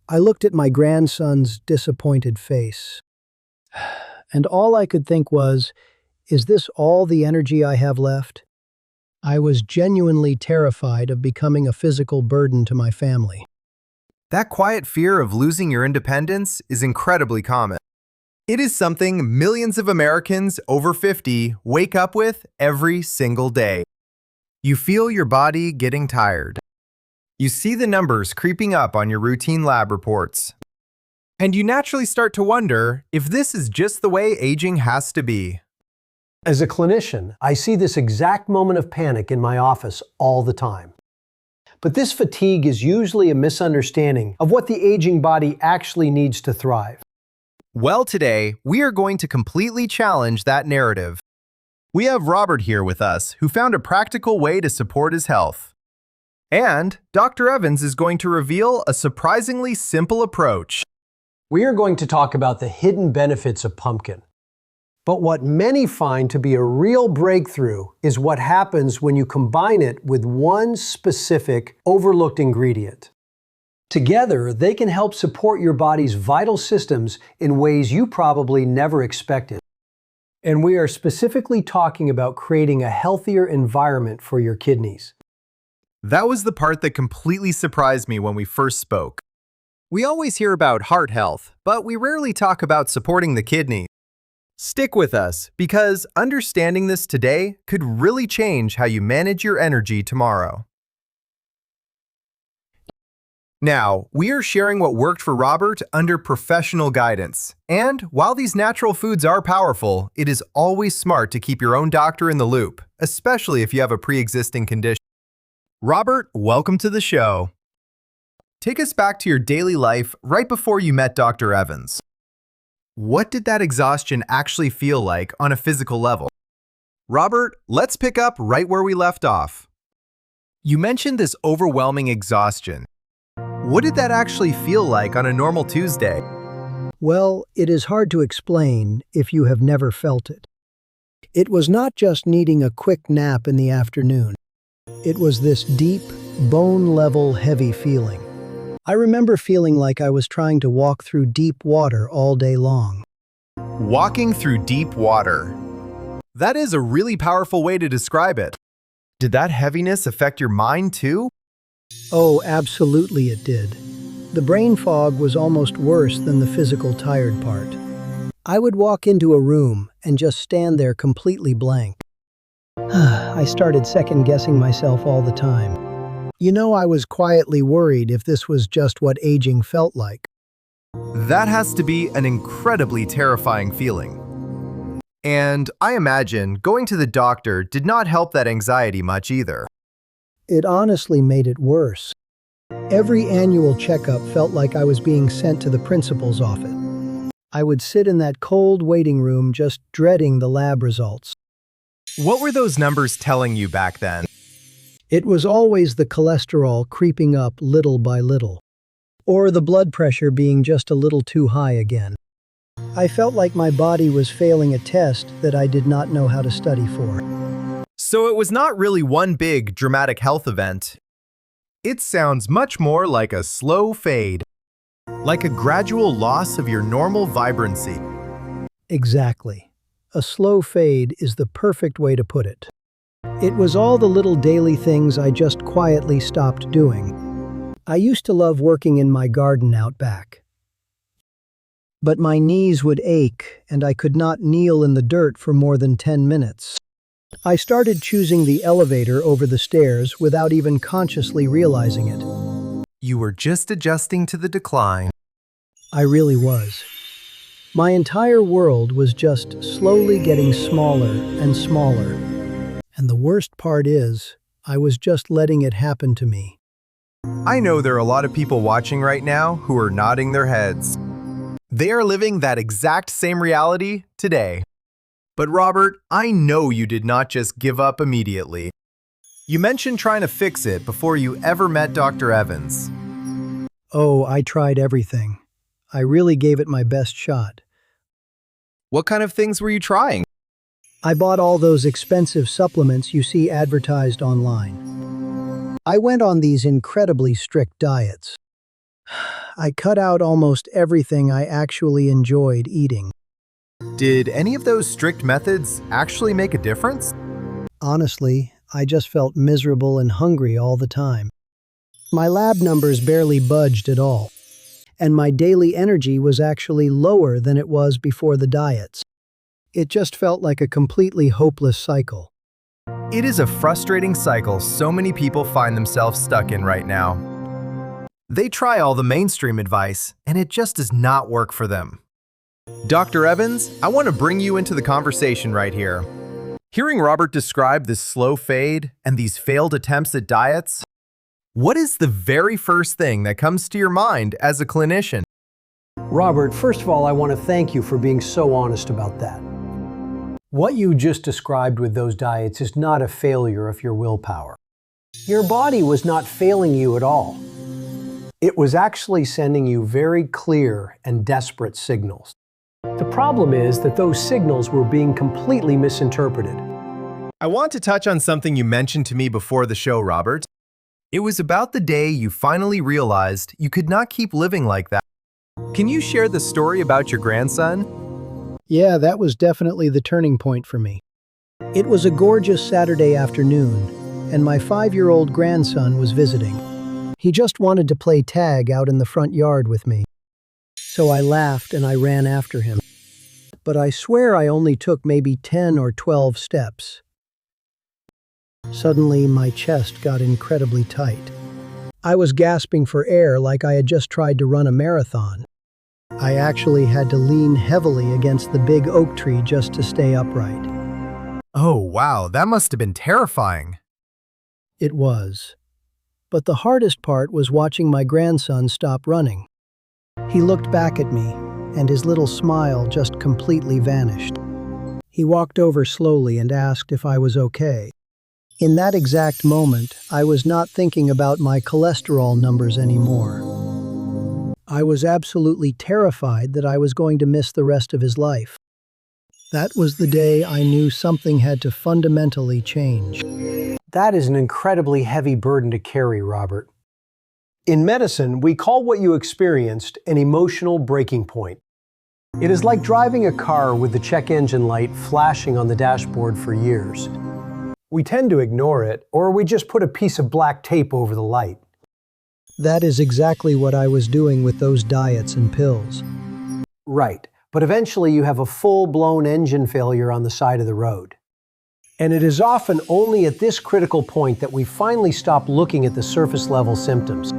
I looked at my grandson's disappointed face, and all I could think was, is this all the energy I have left? I was genuinely terrified of becoming a physical burden to my family. That quiet fear of losing your independence is incredibly common. It is something millions of Americans over 50 wake up with every single day. You feel your body getting tired. You see the numbers creeping up on your routine lab reports. And you naturally start to wonder if this is just the way aging has to be. As a clinician, I see this exact moment of panic in my office all the time. But this fatigue is usually a misunderstanding of what the aging body actually needs to thrive. Well, today, we are going to completely challenge that narrative. We have Robert here with us, who found a practical way to support his health. And Dr. Evans is going to reveal a surprisingly simple approach. We are going to talk about the hidden benefits of pumpkin. But what many find to be a real breakthrough is what happens when you combine it with one specific, overlooked ingredient. Together, they can help support your body's vital systems in ways you probably never expected. And we are specifically talking about creating a healthier environment for your kidneys. That was the part that completely surprised me when we first spoke. We always hear about heart health, but we rarely talk about supporting the kidney. Stick with us, because understanding this today could really change how you manage your energy tomorrow. Now, we are sharing what worked for Robert under professional guidance. And while these natural foods are powerful, it is always smart to keep your own doctor in the loop, especially if you have a pre-existing condition. Robert, welcome to the show. Take us back to your daily life right before you met Dr. Evans. What did that exhaustion actually feel like on a physical level? Robert, let's pick up right where we left off. You mentioned this overwhelming exhaustion. What did that actually feel like on a normal Tuesday? Well, it is hard to explain if you have never felt it. It was not just needing a quick nap in the afternoon. It was this deep, bone-level heavy feeling. I remember feeling like I was trying to walk through deep water all day long. Walking through deep water. That is a really powerful way to describe it. Did that heaviness affect your mind too? Oh, absolutely it did. The brain fog was almost worse than the physical tired part. I would walk into a room and just stand there completely blank. I started second-guessing myself all the time. I was quietly worried if this was just what aging felt like. That has to be an incredibly terrifying feeling. And I imagine going to the doctor did not help that anxiety much either. It honestly made it worse. Every annual checkup felt like I was being sent to the principal's office. I would sit in that cold waiting room just dreading the lab results. What were those numbers telling you back then? It was always the cholesterol creeping up little by little, or the blood pressure being just a little too high again. I felt like my body was failing a test that I did not know how to study for. So it was not really one big, dramatic health event. It sounds much more like a slow fade, like a gradual loss of your normal vibrancy. Exactly. A slow fade is the perfect way to put it. It was all the little daily things I just quietly stopped doing. I used to love working in my garden out back. But my knees would ache and I could not kneel in the dirt for more than 10 minutes. I started choosing the elevator over the stairs without even consciously realizing it. You were just adjusting to the decline. I really was. My entire world was just slowly getting smaller and smaller. And the worst part is, I was just letting it happen to me. I know there are a lot of people watching right now who are nodding their heads. They are living that exact same reality today. But Robert, I know you did not just give up immediately. You mentioned trying to fix it before you ever met Dr. Evans. Oh, I tried everything. I really gave it my best shot. What kind of things were you trying? I bought all those expensive supplements you see advertised online. I went on these incredibly strict diets. I cut out almost everything I actually enjoyed eating. Did any of those strict methods actually make a difference? Honestly, I just felt miserable and hungry all the time. My lab numbers barely budged at all, and my daily energy was actually lower than it was before the diets. It just felt like a completely hopeless cycle. It is a frustrating cycle so many people find themselves stuck in right now. They try all the mainstream advice, and it just does not work for them. Dr. Evans, I want to bring you into the conversation right here. Hearing Robert describe this slow fade and these failed attempts at diets, what is the very first thing that comes to your mind as a clinician? Robert, first of all, I want to thank you for being so honest about that. What you just described with those diets is not a failure of your willpower. Your body was not failing you at all. It was actually sending you very clear and desperate signals. The problem is that those signals were being completely misinterpreted. I want to touch on something you mentioned to me before the show, Robert. It was about the day you finally realized you could not keep living like that. Can you share the story about your grandson? Yeah, that was definitely the turning point for me. It was a gorgeous Saturday afternoon, and my 5-year-old grandson was visiting. He just wanted to play tag out in the front yard with me. So I laughed and I ran after him. But I swear I only took maybe 10 or 12 steps. Suddenly, my chest got incredibly tight. I was gasping for air like I had just tried to run a marathon. I actually had to lean heavily against the big oak tree just to stay upright. Oh, wow, that must have been terrifying. It was. But the hardest part was watching my grandson stop running. He looked back at me, and his little smile just completely vanished. He walked over slowly and asked if I was okay. In that exact moment, I was not thinking about my cholesterol numbers anymore. I was absolutely terrified that I was going to miss the rest of his life. That was the day I knew something had to fundamentally change. That is an incredibly heavy burden to carry, Robert. In medicine, we call what you experienced an emotional breaking point. It is like driving a car with the check engine light flashing on the dashboard for years. We tend to ignore it, or we just put a piece of black tape over the light. That is exactly what I was doing with those diets and pills. Right, but eventually you have a full-blown engine failure on the side of the road. And it is often only at this critical point that we finally stop looking at the surface-level symptoms.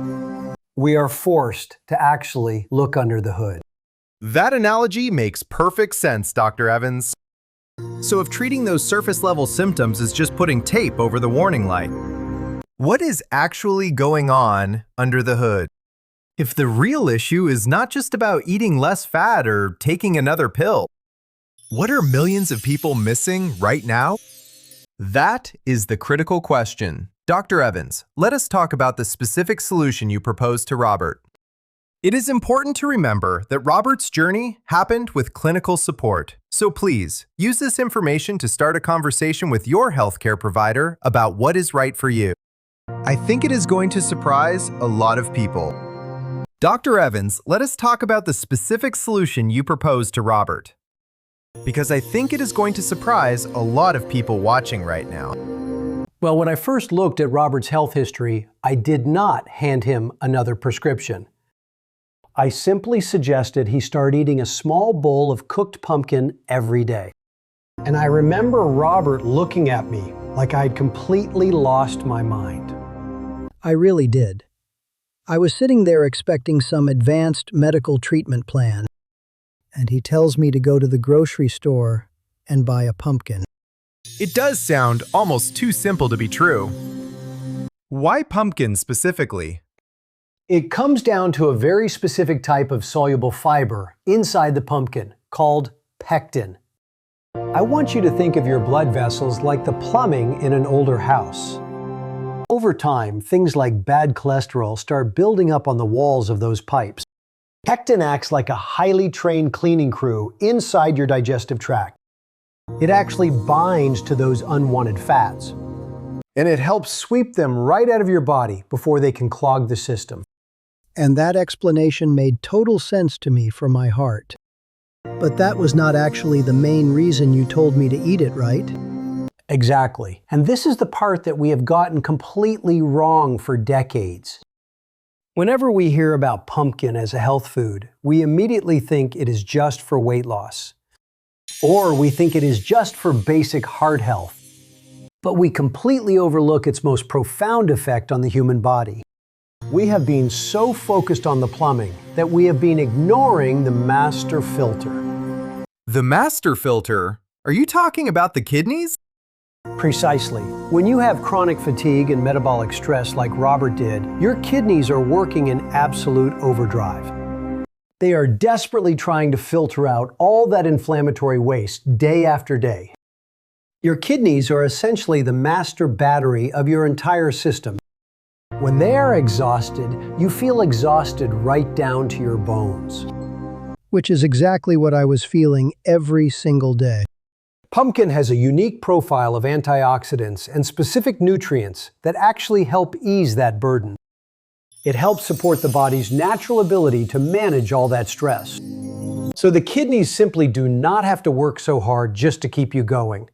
We are forced to actually look under the hood. That analogy makes perfect sense, Dr. Evans. So if treating those surface-level symptoms is just putting tape over the warning light, what is actually going on under the hood? If the real issue is not just about eating less fat or taking another pill, what are millions of people missing right now? That is the critical question. Dr. Evans, let us talk about the specific solution you proposed to Robert. It is important to remember that Robert's journey happened with clinical support. So please, use this information to start a conversation with your healthcare provider about what is right for you. I think it is going to surprise a lot of people. Dr. Evans, let us talk about the specific solution you proposed to Robert, because I think it is going to surprise a lot of people watching right now. Well, when I first looked at Robert's health history, I did not hand him another prescription. I simply suggested he start eating a small bowl of cooked pumpkin every day. And I remember Robert looking at me like I'd completely lost my mind. I really did. I was sitting there expecting some advanced medical treatment plan, and he tells me to go to the grocery store and buy a pumpkin. It does sound almost too simple to be true. Why pumpkin specifically? It comes down to a very specific type of soluble fiber inside the pumpkin called pectin. I want you to think of your blood vessels like the plumbing in an older house. Over time, things like bad cholesterol start building up on the walls of those pipes. Pectin acts like a highly trained cleaning crew inside your digestive tract. It actually binds to those unwanted fats, and it helps sweep them right out of your body before they can clog the system. And that explanation made total sense to me from my heart. But that was not actually the main reason you told me to eat it, right? Exactly. And this is the part that we have gotten completely wrong for decades. Whenever we hear about pumpkin as a health food, we immediately think it is just for weight loss. Or we think it is just for basic heart health. But we completely overlook its most profound effect on the human body. We have been so focused on the plumbing that we have been ignoring the master filter. The master filter? Are you talking about the kidneys? Precisely. When you have chronic fatigue and metabolic stress like Robert did, your kidneys are working in absolute overdrive. They are desperately trying to filter out all that inflammatory waste day after day. Your kidneys are essentially the master battery of your entire system. When they are exhausted, you feel exhausted right down to your bones. Which is exactly what I was feeling every single day. Pumpkin has a unique profile of antioxidants and specific nutrients that actually help ease that burden. It helps support the body's natural ability to manage all that stress. So the kidneys simply do not have to work so hard just to keep you going.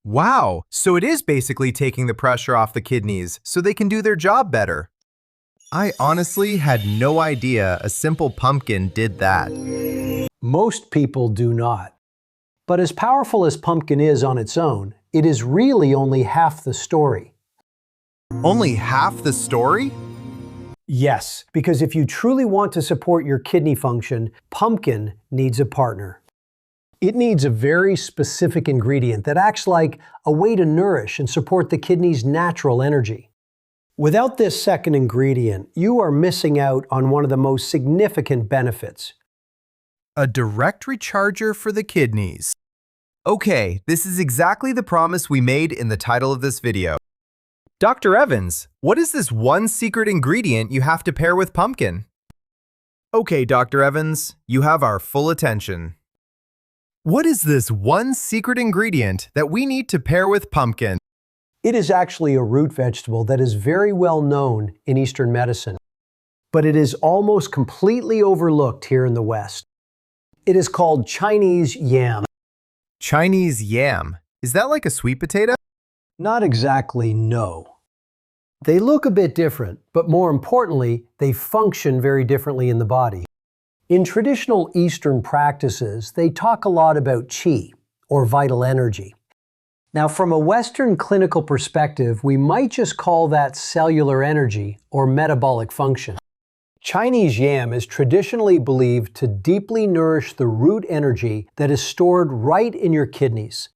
Wow, so it is basically taking the pressure off the kidneys so they can do their job better. I honestly had no idea a simple pumpkin did that. Most people do not. But as powerful as pumpkin is on its own, it is really only half the story. Only half the story? Yes, because if you truly want to support your kidney function, pumpkin needs a partner. It needs a very specific ingredient that acts like a way to nourish and support the kidney's natural energy. Without this second ingredient, you are missing out on one of the most significant benefits. A direct recharger for the kidneys. Okay, this is exactly the promise we made in the title of this video. Dr. Evans, what is this one secret ingredient you have to pair with pumpkin? Okay, Dr. Evans, you have our full attention. What is this one secret ingredient that we need to pair with pumpkin? It is actually a root vegetable that is very well known in Eastern medicine, but it is almost completely overlooked here in the West. It is called Chinese yam. Chinese yam. Is that like a sweet potato? Not exactly, no. They look a bit different, but more importantly, they function very differently in the body. In traditional Eastern practices, they talk a lot about qi, or vital energy. Now, from a Western clinical perspective, we might just call that cellular energy or metabolic function. Chinese yam is traditionally believed to deeply nourish the root energy that is stored right in your kidneys.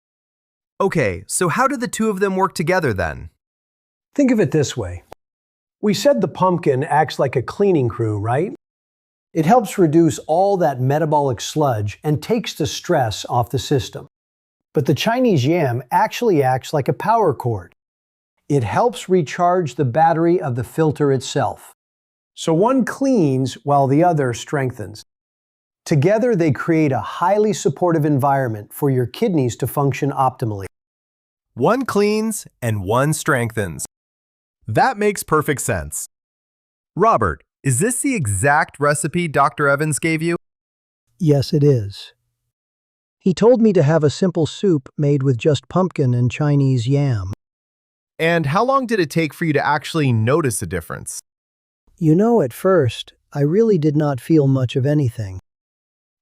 Okay, so how do the two of them work together then? Think of it this way. We said the pumpkin acts like a cleaning crew, right? It helps reduce all that metabolic sludge and takes the stress off the system. But the Chinese yam actually acts like a power cord. It helps recharge the battery of the filter itself. So one cleans while the other strengthens. Together they create a highly supportive environment for your kidneys to function optimally. One cleans and one strengthens. That makes perfect sense. Robert, is this the exact recipe Dr. Evans gave you? Yes, it is. He told me to have a simple soup made with just pumpkin and Chinese yam. And how long did it take for you to actually notice a difference? You know, at first, I really did not feel much of anything.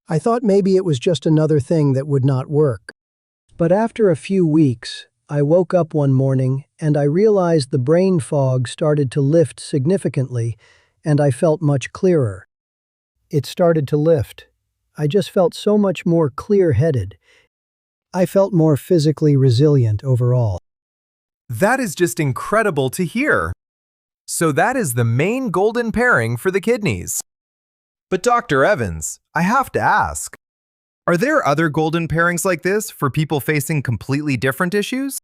I thought maybe it was just another thing that would not work. But after a few weeks, I woke up one morning and I realized the brain fog started to lift significantly and I felt much clearer. It started to lift. I just felt so much more clear-headed. I felt more physically resilient overall. That is just incredible to hear. So that is the main golden pairing for the kidneys. But Dr. Evans, I have to ask, are there other golden pairings like this for people facing completely different issues?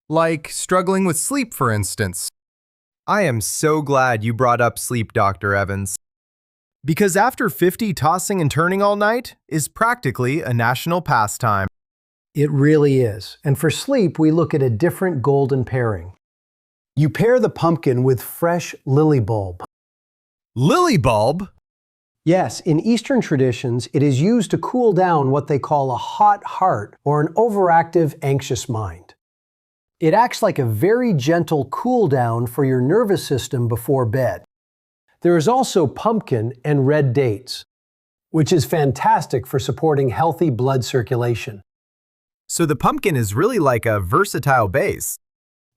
Like struggling with sleep, for instance. I am so glad you brought up sleep, Dr. Evans. Because after 50 tossing and turning all night is practically a national pastime. It really is. And for sleep, we look at a different golden pairing. You pair the pumpkin with fresh lily bulb. Lily bulb? Yes, in Eastern traditions, it is used to cool down what they call a hot heart or an overactive, anxious mind. It acts like a very gentle cool down for your nervous system before bed. There is also pumpkin and red dates, which is fantastic for supporting healthy blood circulation. So the pumpkin is really like a versatile base.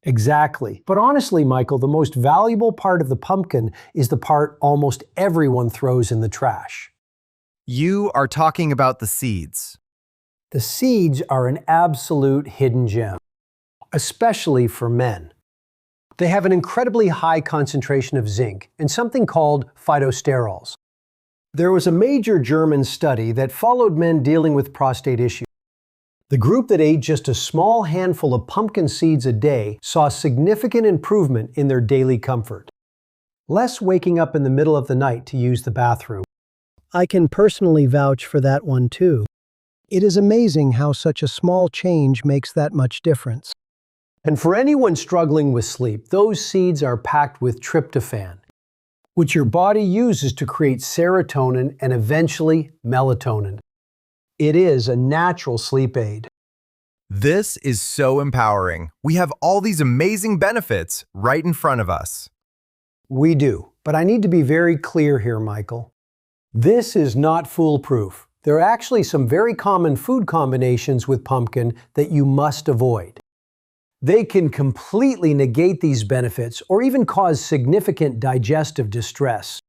Exactly. But honestly, Michael, the most valuable part of the pumpkin is the part almost everyone throws in the trash. You are talking about the seeds. The seeds are an absolute hidden gem, especially for men. They have an incredibly high concentration of zinc and something called phytosterols. There was a major German study that followed men dealing with prostate issues. The group that ate just a small handful of pumpkin seeds a day saw significant improvement in their daily comfort. Less waking up in the middle of the night to use the bathroom. I can personally vouch for that one too. It is amazing how such a small change makes that much difference. And for anyone struggling with sleep, those seeds are packed with tryptophan, which your body uses to create serotonin and eventually melatonin. It is a natural sleep aid. This is so empowering. We have all these amazing benefits right in front of us. We do, but I need to be very clear here, Michael. This is not foolproof. There are actually some very common food combinations with pumpkin that you must avoid. They can completely negate these benefits or even cause significant digestive distress.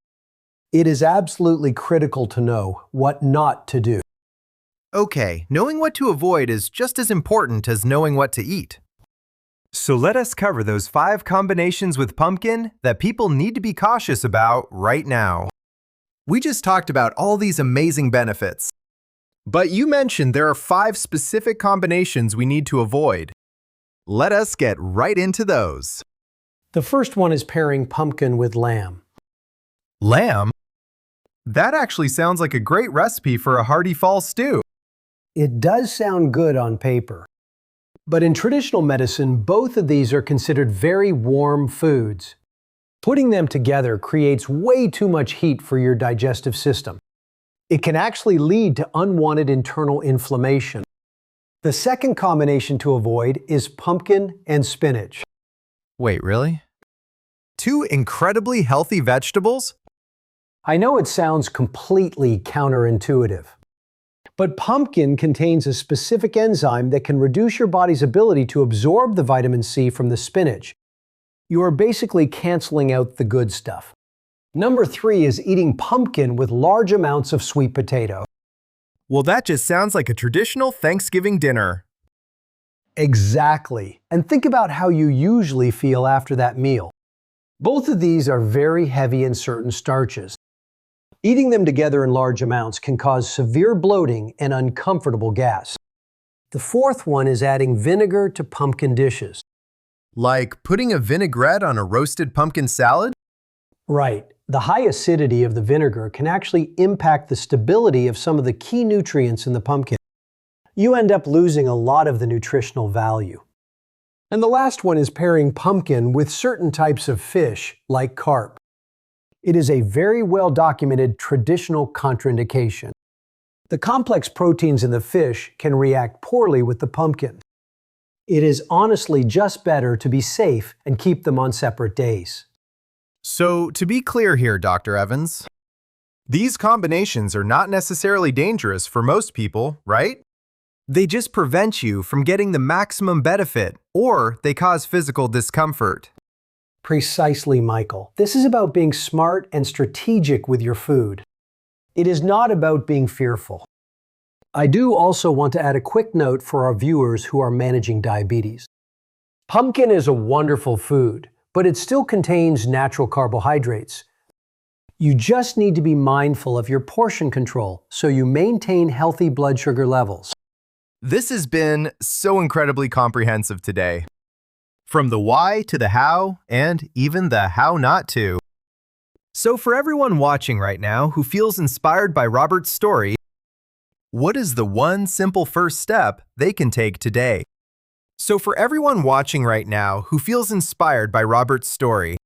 It is absolutely critical to know what not to do. Okay, knowing what to avoid is just as important as knowing what to eat. So let us cover those 5 combinations with pumpkin that people need to be cautious about right now. We just talked about all these amazing benefits. But you mentioned there are 5 specific combinations we need to avoid. Let us get right into those. The first one is pairing pumpkin with lamb. Lamb? That actually sounds like a great recipe for a hearty fall stew. It does sound good on paper. But in traditional medicine, both of these are considered very warm foods. Putting them together creates way too much heat for your digestive system. It can actually lead to unwanted internal inflammation. The second combination to avoid is pumpkin and spinach. Wait, really? 2 incredibly healthy vegetables? I know it sounds completely counterintuitive, but pumpkin contains a specific enzyme that can reduce your body's ability to absorb the vitamin C from the spinach. You are basically canceling out the good stuff. Number 3 is eating pumpkin with large amounts of sweet potato. Well, that just sounds like a traditional Thanksgiving dinner. Exactly. And think about how you usually feel after that meal. Both of these are very heavy in certain starches. Eating them together in large amounts can cause severe bloating and uncomfortable gas. The fourth one is adding vinegar to pumpkin dishes. Like putting a vinaigrette on a roasted pumpkin salad? Right. The high acidity of the vinegar can actually impact the stability of some of the key nutrients in the pumpkin. You end up losing a lot of the nutritional value. And the last one is pairing pumpkin with certain types of fish, like carp. It is a very well-documented traditional contraindication. The complex proteins in the fish can react poorly with the pumpkin. It is honestly just better to be safe and keep them on separate days. So, to be clear here, Dr. Evans, these combinations are not necessarily dangerous for most people, right? They just prevent you from getting the maximum benefit, or they cause physical discomfort. Precisely, Michael. This is about being smart and strategic with your food. It is not about being fearful. I do also want to add a quick note for our viewers who are managing diabetes. Pumpkin is a wonderful food, but it still contains natural carbohydrates. You just need to be mindful of your portion control so you maintain healthy blood sugar levels. This has been so incredibly comprehensive today. From the why to the how, and even the how not to. So for everyone watching right now who feels inspired by Robert's story, what is the one simple first step they can take today? So for everyone watching right now who feels inspired by Robert's story,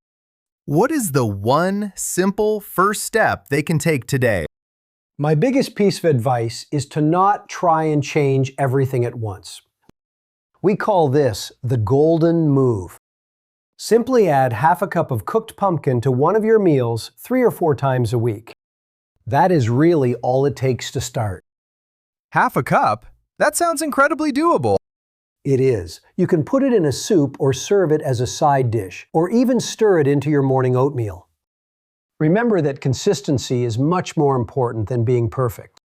What is the one simple first step they can take today? My biggest piece of advice is to not try and change everything at once. We call this the golden move. Simply add half a cup of cooked pumpkin to one of your meals 3 or 4 times a week. That is really all it takes to start. Half a cup? That sounds incredibly doable. It is. You can put it in a soup or serve it as a side dish, or even stir it into your morning oatmeal. Remember that consistency is much more important than being perfect.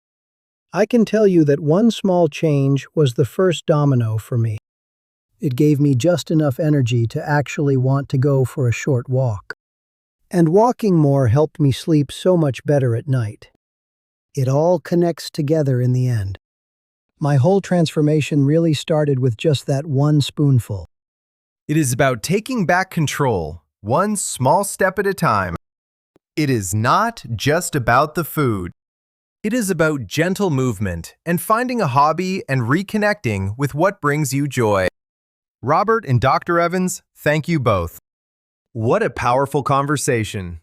I can tell you that one small change was the first domino for me. It gave me just enough energy to actually want to go for a short walk. And walking more helped me sleep so much better at night. It all connects together in the end. My whole transformation really started with just that one spoonful. It is about taking back control, one small step at a time. It is not just about the food. It is about gentle movement and finding a hobby and reconnecting with what brings you joy. Robert and Dr. Evans, thank you both. What a powerful conversation.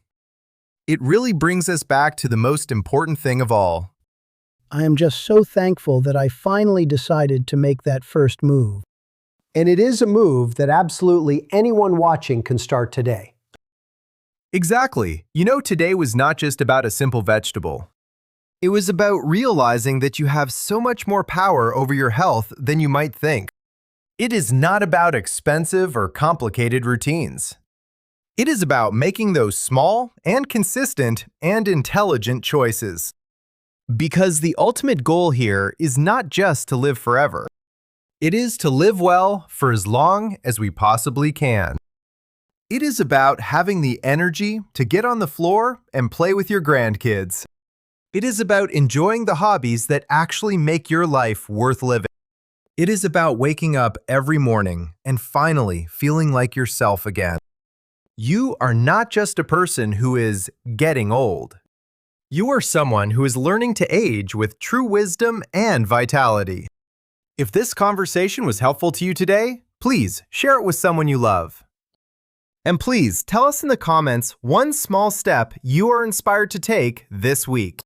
It really brings us back to the most important thing of all. I am just so thankful that I finally decided to make that first move. And it is a move that absolutely anyone watching can start today. Exactly. You know, today was not just about a simple vegetable. It was about realizing that you have so much more power over your health than you might think. It is not about expensive or complicated routines. It is about making those small and consistent and intelligent choices. Because the ultimate goal here is not just to live forever. It is to live well for as long as we possibly can. It is about having the energy to get on the floor and play with your grandkids. It is about enjoying the hobbies that actually make your life worth living. It is about waking up every morning and finally feeling like yourself again. You are not just a person who is getting old. You are someone who is learning to age with true wisdom and vitality. If this conversation was helpful to you today, please share it with someone you love. And please tell us in the comments one small step you are inspired to take this week.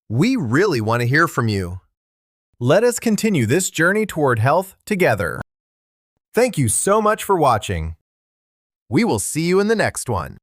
We really want to hear from you. Let us continue this journey toward health together. Thank you so much for watching. We will see you in the next one.